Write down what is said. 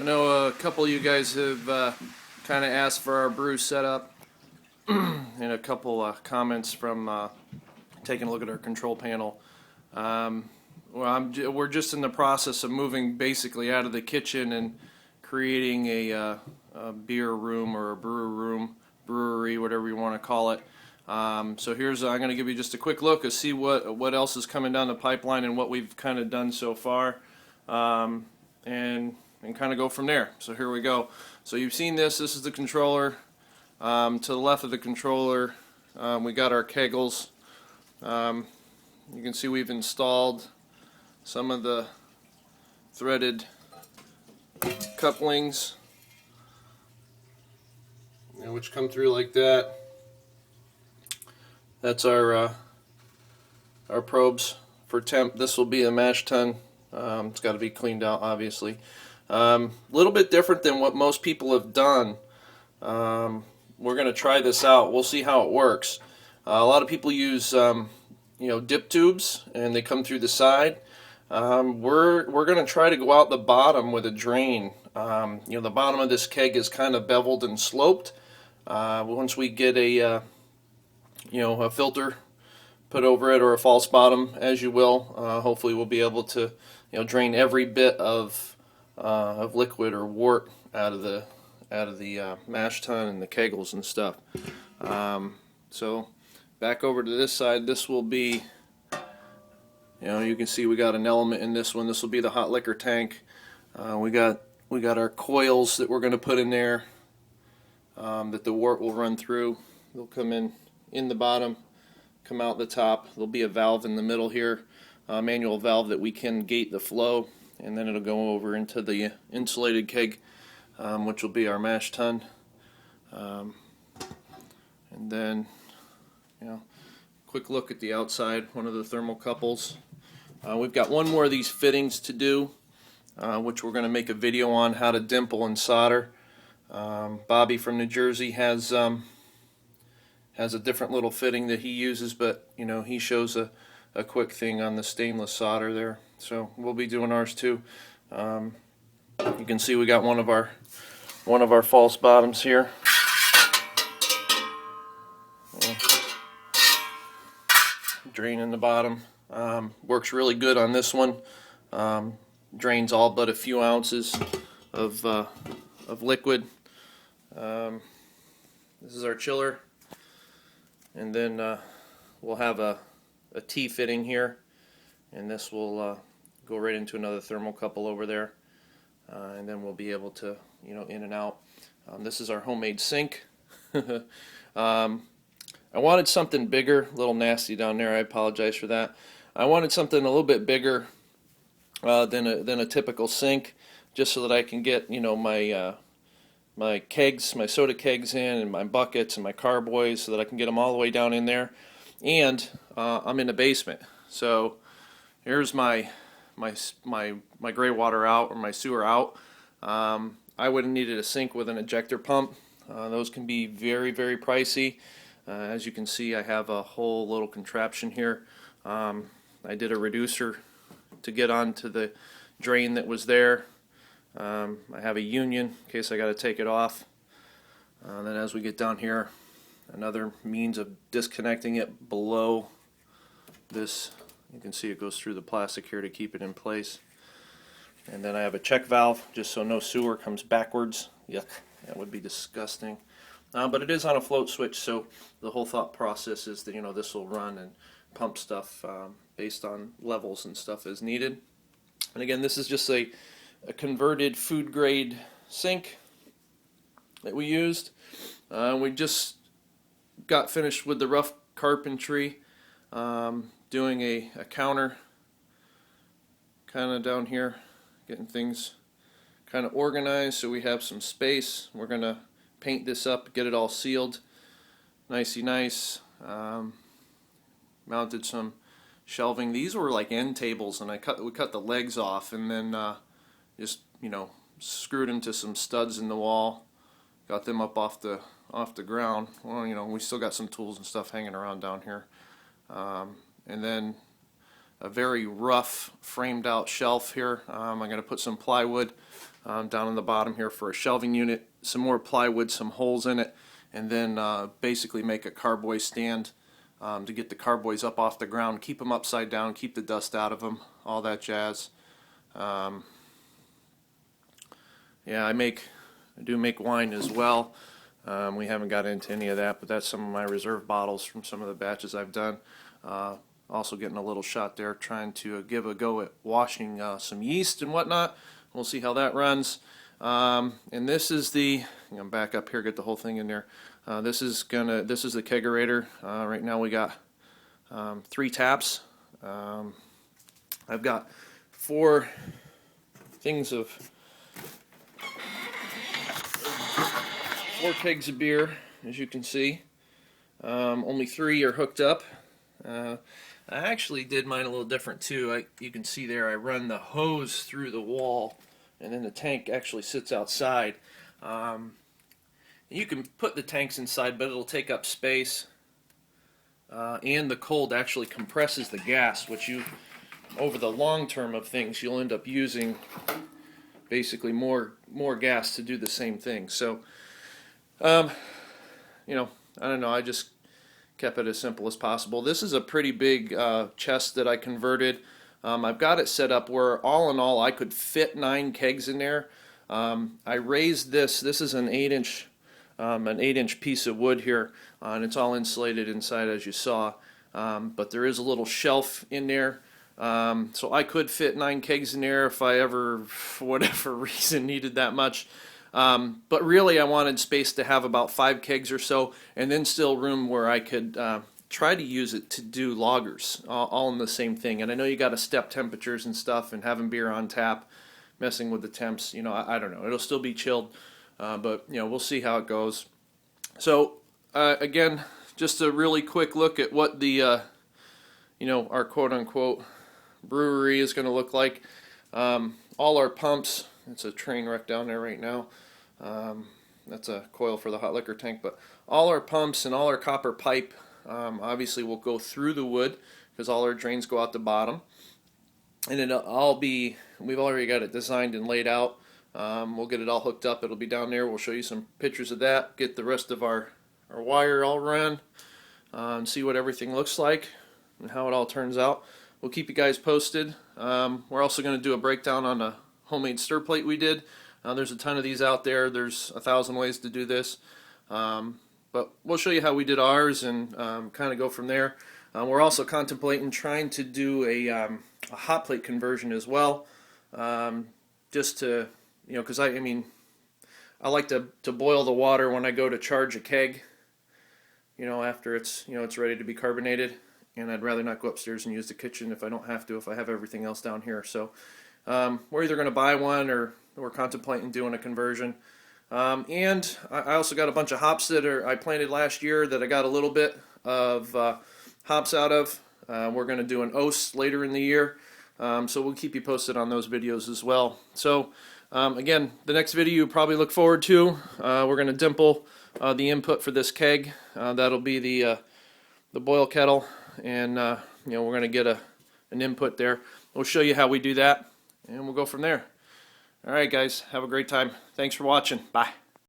I know a couple of you guys have kind of asked for our brew setup, and a couple comments from taking a look at our control panel. We're just in the process of moving basically out of the kitchen and creating a beer room or a brewery, whatever you want to call it. So here's I'm going to give you just a quick look to see what else is coming down the pipeline and what we've kind of done so far, and kind of go from there. So here we go. So you've seen this. This is the controller. To the left of the controller, we got our kegels. You can see we've installed some of the threaded couplings, which come through like that. That's our probes for temp. This will be a mash tun. It's got to be cleaned out, obviously. A little bit different than what most people have done. We're going to try this out. We'll see how it works. A lot of people use dip tubes, and they come through the side. We're going to try to go out the bottom with a drain. The bottom of this keg is kind of beveled and sloped. Once we get a filter put over it, or a false bottom, as you will, hopefully we'll be able to drain every bit of liquid or wort out of the mash tun and the kegels and stuff. So back over to this side, this will be, you can see we got an element in this one. This will be the hot liquor tank. We got our coils that we're going to put in there, that the wort will run through. They'll come in the bottom, come out the top. There'll be a valve in the middle here, a manual valve that we can gate the flow, and then it'll go over into the insulated keg, which will be our mash tun. And then, quick look at the outside, one of the thermocouples. We've got one more of these fittings to do, which we're going to make a video on how to dimple and solder. Bobby from New Jersey has a different little fitting that he uses, but he shows a quick thing on the stainless solder there. So we'll be doing ours too. You can see we got one of our false bottoms here. Drain in the bottom. Works really good on this one. Drains all but a few ounces of liquid. This is our chiller, and then we'll have a T fitting here, and this will go right into another thermocouple over there, and then we'll be able to in and out. This is our homemade sink. I wanted something bigger. A little nasty down there, I apologize for that. I wanted something a little bit bigger than a typical sink, just so that I can get my kegs, my soda kegs in, and my buckets and my carboys, so that I can get them all the way down in there. And I'm in the basement, so here's my gray water out, or my sewer out. I would have needed a sink with an ejector pump. Those can be very, very pricey. As you can see, I have a whole little contraption here. I did a reducer to get onto the drain that was there. I have a union in case I got to take it off. Then as we get down here, another means of disconnecting it below this. You can see it goes through the plastic here to keep it in place. And then I have a check valve, just so no sewer comes backwards. Yuck, that would be disgusting. But it is on a float switch, so the whole thought process is that this will run and pump stuff based on levels and stuff as needed. And again, this is just a converted food grade sink that we used. We just got finished with the rough carpentry, doing a counter kind of down here, getting things kind of organized so we have some space. We're going to paint this up, get it all sealed nicey nice. Mounted some shelving. These were like end tables, and we cut the legs off, and then just screwed them to some studs in the wall, got them up off the ground. Well, we still got some tools and stuff hanging around down here. And then a very rough framed out shelf here. I'm going to put some plywood down on the bottom here for a shelving unit, some more plywood, some holes in it, and then basically make a carboy stand to get the carboys up off the ground, keep them upside down, keep the dust out of them, all that jazz. Yeah, I do make wine as well. We haven't got into any of that, but that's some of my reserve bottles from some of the batches I've done. Also getting a little shot there, trying to give a go at washing some yeast and whatnot. We'll see how that runs. And this is the, I'm gonna back up here, get the whole thing in there. This is the kegerator. Right now we got 3 taps. I've got 4 things of 4 kegs of beer, as you can see. Only 3 are hooked up. I actually did mine a little different too. You can see there I run the hose through the wall, and then the tank actually sits outside. You can put the tanks inside, but it'll take up space. And the cold actually compresses the gas, which over the long term of things, you'll end up using basically more gas to do the same thing. So, you know, I don't know, I just kept it as simple as possible. This is a pretty big chest that I converted. I've got it set up where all in all I could fit 9 kegs in there. I raised this. This is an 8-inch piece of wood here, and it's all insulated inside as you saw. But there is a little shelf in there, so I could fit 9 kegs in there if I ever, for whatever reason, needed that much. But really I wanted space to have about 5 kegs or so, and then still room where I could try to use it to do lagers, all in the same thing. And I know you got to step temperatures and stuff, and having beer on tap, messing with the temps, you know, I don't know. It'll still be chilled, but you know, we'll see how it goes. So again, just a really quick look at what the you know, our quote-unquote brewery is going to look like. All our pumps. It's a train wreck down there right now. That's a coil for the hot liquor tank. But all our pumps and all our copper pipe obviously will go through the wood because all our drains go out the bottom. And it'll all be, we've already got it designed and laid out. We'll get it all hooked up. It'll be down there. We'll show you some pictures of that. Get the rest of our wire all run and see what everything looks like and how it all turns out. We'll keep you guys posted. We're also going to do a breakdown on a homemade stir plate we did. There's a ton of these out there. There's 1,000 ways to do this. But we'll show you how we did ours and kind of go from there. We're also contemplating trying to do a hot plate conversion as well. Just to, you know, because I mean, I like to boil the water when I go to charge a keg, you know, after it's, you know, it's ready to be carbonated. And I'd rather not go upstairs and use the kitchen if I don't have to, if I have everything else down here. So we're either going to buy one or we're contemplating doing a conversion. And I also got a bunch of hops that I planted last year that I got a little bit of hops out of. We're going to do an OS later in the year. So we'll keep you posted on those videos as well. So again, the next video you probably look forward to, we're going to dimple the input for this keg. That'll be the boil kettle, and you know, we're going to get an input there. We'll show you how we do that, and we'll go from there. All right, guys, have a great time. Thanks for watching. Bye.